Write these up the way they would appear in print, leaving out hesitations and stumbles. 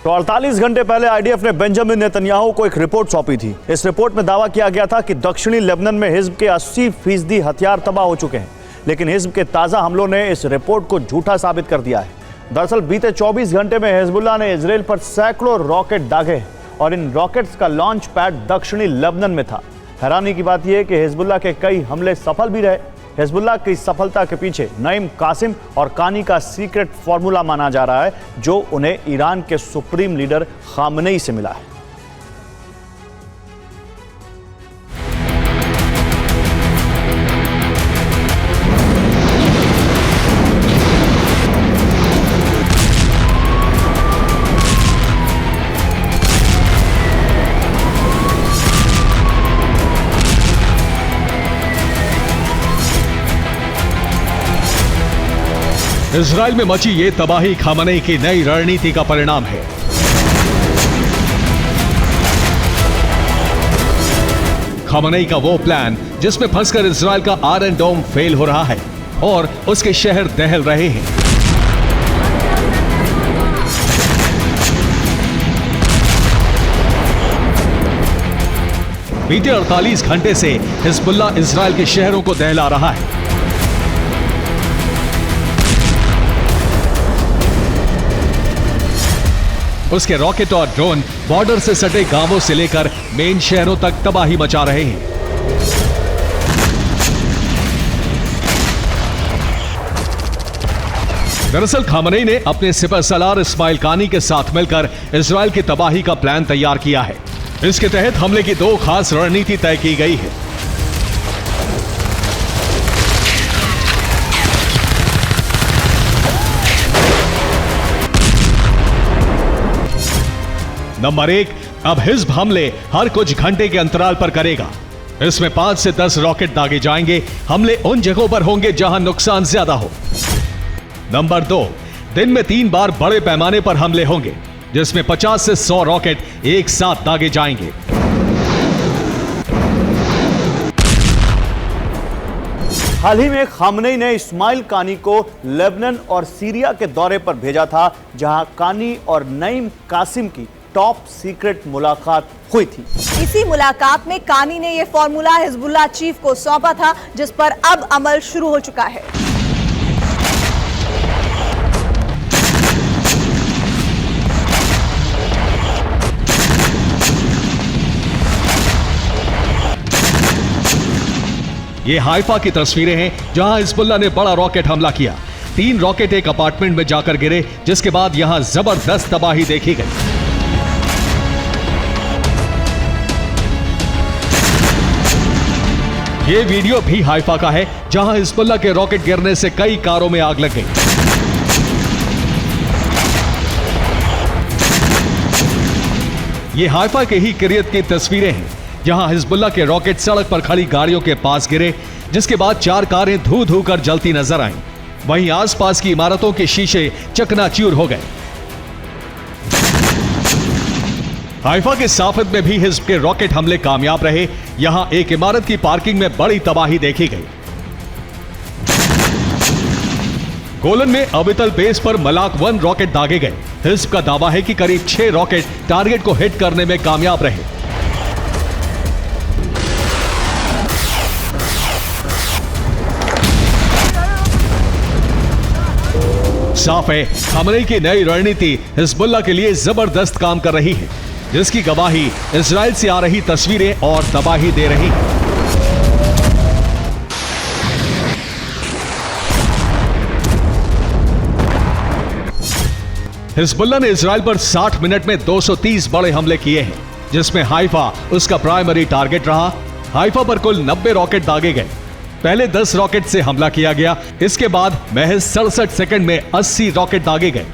तो 48 घंटे पहले आईडीएफ ने बेंजामिन नेतन्याहू को एक रिपोर्ट सौंपी थी। इस रिपोर्ट में दावा किया गया था कि दक्षिणी लेबनान में हिज्ब के 80% हथियार तबाह हो चुके हैं, लेकिन हिज्ब के ताजा हमलों ने इस रिपोर्ट को झूठा साबित कर दिया है। दरअसल बीते 24 घंटे में हिजबुल्लाह ने इजराइल पर सैकड़ों रॉकेट दागे और इन रॉकेट्स का लॉन्च पैड दक्षिणी लेबनान में था। हैरानी की बात यह है कि हिजबुल्लाह के कई हमले सफल भी रहे। हिजबुल्लाह की सफलता के पीछे नईम कासिम और कानी का सीक्रेट फॉर्मूला माना जा रहा है, जो उन्हें ईरान के सुप्रीम लीडर खामनेई से मिला है। इजराइल में मची ये तबाही खामनेई की नई रणनीति का परिणाम है। खामनेई का वो प्लान जिसमें फंसकर इजराइल का आयरन डोम फेल हो रहा है और उसके शहर दहल रहे हैं। बीते 48 घंटे से हिजबुल्लाह इजराइल के शहरों को दहला रहा है। उसके रॉकेट और ड्रोन बॉर्डर से सटे गांवों से लेकर मेन शहरों तक तबाही मचा रहे हैं। दरअसल खामनेई ने अपने सिपहसालार इस्माइल कानी के साथ मिलकर इजराइल की तबाही का प्लान तैयार किया है। इसके तहत हमले की 2 खास रणनीति तय की गई है। नंबर 1, अब हिज्ब हमले हर कुछ घंटे के अंतराल पर करेगा। इसमें 5 से 10 रॉकेट दागे जाएंगे। हमले उन जगहों पर होंगे जहां नुकसान ज्यादा हो। नंबर 2, दिन में 3 बार बड़े पैमाने पर हमले होंगे, जिसमें 50 से 100 रॉकेट एक साथ दागे जाएंगे। हाल ही में खामनेई ने इस्माइल कानी को लेबनान और सीरिया के दौरे पर भेजा था, जहां कानी और नईम कासिम की टॉप सीक्रेट मुलाकात हुई थी। इसी मुलाकात में कानी ने यह फॉर्मूला हिजबुल्लाह चीफ को सौंपा था, जिस पर अब अमल शुरू हो चुका है। ये हाइफा की तस्वीरें हैं, जहां हिजबुल्लाह ने बड़ा रॉकेट हमला किया। 3 रॉकेट एक अपार्टमेंट में जाकर गिरे, जिसके बाद यहां जबरदस्त तबाही देखी गई। ये वीडियो भी हाइफा का है, जहां हिजबुल्लाह के रॉकेट गिरने से कई कारों में आग लग गई। ये हाइफा के ही किरियत की तस्वीरें हैं, जहां हिजबुल्लाह के रॉकेट सड़क पर खड़ी गाड़ियों के पास गिरे, जिसके बाद 4 कारें धू धू कर जलती नजर आईं। वहीं आसपास की इमारतों के शीशे चकनाचूर हो गए। हाइफा के साफिद में भी हिज्ब के रॉकेट हमले कामयाब रहे। यहां एक इमारत की पार्किंग में बड़ी तबाही देखी गई। गोलन में अबितल बेस पर मलाक 1 रॉकेट दागे गए। हिज्ब का दावा है कि करीब 6 रॉकेट टारगेट को हिट करने में कामयाब रहे। साफ है, खामनेई की नई रणनीति हिजबुल्लाह के लिए जबरदस्त काम कर रही है, जिसकी गवाही इजराइल से आ रही तस्वीरें और तबाही दे रही हैं। हिजबुल्लाह ने इजराइल पर 60 मिनट में 230 बड़े हमले किए हैं, जिसमें हाइफा उसका प्राइमरी टारगेट रहा। हाइफा पर कुल 90 रॉकेट दागे गए। पहले 10 रॉकेट से हमला किया गया। इसके बाद महज 67 सेकंड में 80 रॉकेट दागे गए।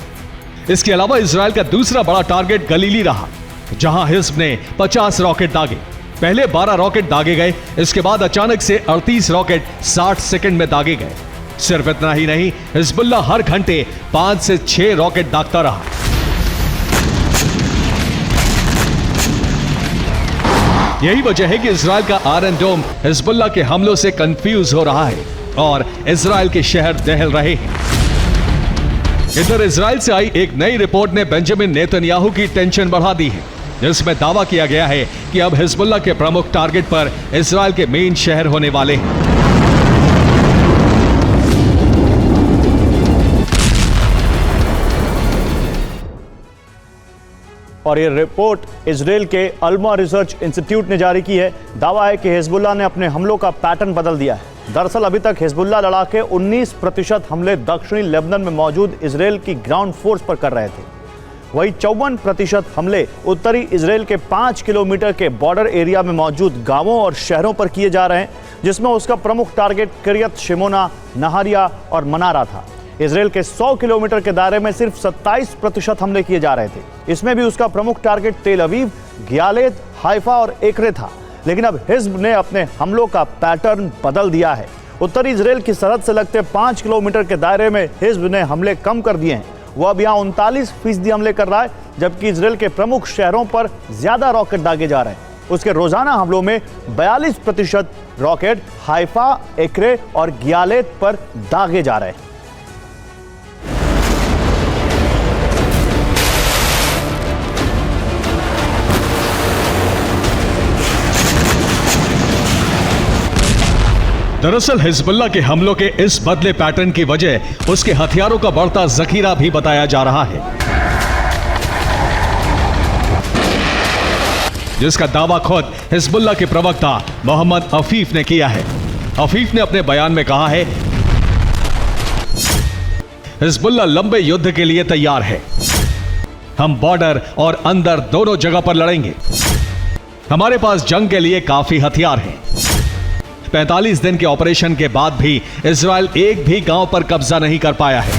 इसके अलावा इजराइल का दूसरा बड़ा टारगेट गलीली रहा, जहां हिज्ब ने 50 रॉकेट दागे। पहले 12 रॉकेट दागे गए। इसके बाद अचानक से 38 रॉकेट 60 सेकंड में दागे गए। सिर्फ इतना ही नहीं, हिजबुल्लाह हर घंटे 5 से 6 रॉकेट दागता रहा। यही वजह है कि इजराइल का आयरन डोम हिजबुल्लाह के हमलों से कंफ्यूज हो रहा है और इजराइल के शहर दहल रहे हैं। इधर इजराइल से आई एक नई रिपोर्ट ने बेंजामिन नेतन्याहू की टेंशन बढ़ा दी है, जिसमें दावा किया गया है कि अब हिजबुल्लाह के प्रमुख टारगेट पर इजराइल के मेन शहर होने वाले हैं। और ये रिपोर्ट इजराइल के अल्मा रिसर्च इंस्टीट्यूट ने जारी की है। दावा है कि हिजबुल्लाह ने अपने हमलों का पैटर्न बदल दिया है। दरअसल अभी तक हिजबुल्लाह लड़ाके 19% हमले दक्षिणी लेबनान में मौजूद इजराइल की ग्राउंड फोर्स पर कर रहे थे। वही 54% हमले उत्तरी इजराइल के 5 किलोमीटर के बॉर्डर एरिया में मौजूद गांवों और शहरों पर किए जा रहे हैं, जिसमें उसका प्रमुख टारगेट किरियत शिमोना, नहारिया और मनारा था। इजराइल के 100 किलोमीटर के दायरे में सिर्फ 27% हमले किए जा रहे थे। इसमें भी उसका प्रमुख टारगेट तेल अवीव, गियालेत, हाइफा और एक्रे था। लेकिन अब हिज्ब ने अपने हमलों का पैटर्न बदल दिया है। उत्तरी इजराइल की सरहद से लगते 5 किलोमीटर के दायरे में हिज्ब ने हमले कम कर दिए हैं। वो अब यहाँ 39% हमले कर रहा है, जबकि इजराइल के प्रमुख शहरों पर ज्यादा रॉकेट दागे जा रहे हैं। उसके रोजाना हमलों में 42% रॉकेट हाइफा, एक्रे और गियालेत पर दागे जा रहे हैं। दरअसल हिजबुल्लाह के हमलों के इस बदले पैटर्न की वजह उसके हथियारों का बढ़ता जखीरा भी बताया जा रहा है, जिसका दावा खुद हिजबुल्लाह के प्रवक्ता मोहम्मद अफीफ ने किया है। अफीफ ने अपने बयान में कहा है, हिजबुल्लाह लंबे युद्ध के लिए तैयार है। हम बॉर्डर और अंदर दोनों जगह पर लड़ेंगे। हमारे पास जंग के लिए काफी हथियार हैं। 45 दिन के ऑपरेशन के बाद भी इजराइल एक भी गांव पर कब्जा नहीं कर पाया है।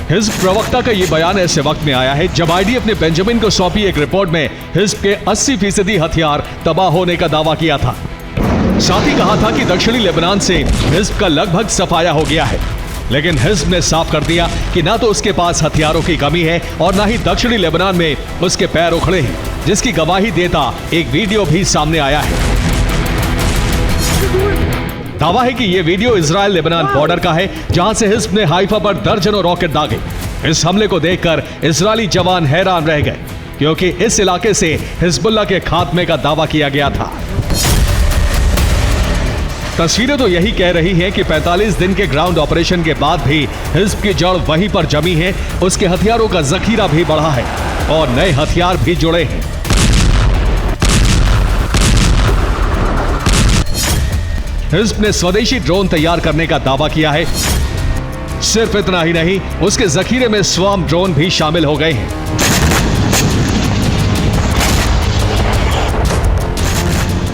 हिज्ब प्रवक्ता का यह बयान ऐसे वक्त में आया है जब आईडीएफ ने बेंजामिन को सौंपी एक रिपोर्ट में हिज्ब के 80% हथियार तबाह होने का दावा किया था। साथ ही कहा था कि दक्षिणी लेबनान से हिज्ब का लगभग सफाया हो गया है। लेकिन हिज्ब ने साफ कर दिया कि ना तो उसके पास हथियारों की कमी है और ना ही दक्षिणी लेबनान में उसके पैर उखड़े हैं, जिसकी गवाही देता एक वीडियो भी सामने आया है। दावा है कि यह वीडियो इजराइल लेबनान बॉर्डर का है, जहां से हिज्ब ने हाइफा पर दर्जनों रॉकेट दागे। इस हमले को देखकर इजरायली जवान हैरान रह गए, क्योंकि इस इलाके से हिजबुल्लाह के खात्मे का दावा किया गया था। तस्वीरें तो यही कह रही हैं कि 45 दिन के ग्राउंड ऑपरेशन के बाद भी हिज्ब की जड़ वहीं पर जमी है, उसके हथियारों का जखीरा भी बढ़ा है और नए हथियार भी जुड़े हैं। हिज्ब ने स्वदेशी ड्रोन तैयार करने का दावा किया है। सिर्फ इतना ही नहीं, उसके जखीरे में स्वार्म ड्रोन भी शामिल हो गए हैं।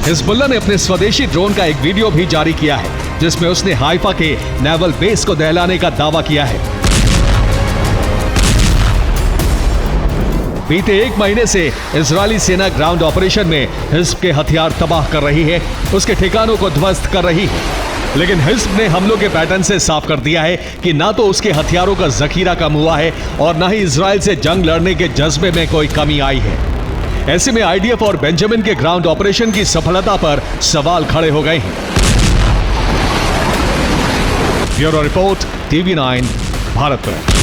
हिजबुल्लाह ने अपने स्वदेशी ड्रोन का एक वीडियो भी जारी किया है, जिसमें उसने हाइफा के नेवल बेस को दहलाने का दावा किया है। बीते 1 महीने से इजरायली सेना ग्राउंड ऑपरेशन में हिज्ब के हथियार तबाह कर रही है, उसके ठिकानों को ध्वस्त कर रही है। लेकिन हिज्ब ने हमलों के पैटर्न से साफ कर दिया है कि ना तो उसके हथियारों का जखीरा कम हुआ है और ना ही इजराइल से जंग लड़ने के जज्बे में कोई कमी आई है। ऐसे में आईडीएफ और बेंजामिन के ग्राउंड ऑपरेशन की सफलता पर सवाल खड़े हो गए हैं। Bureau report, TV9 Bharat.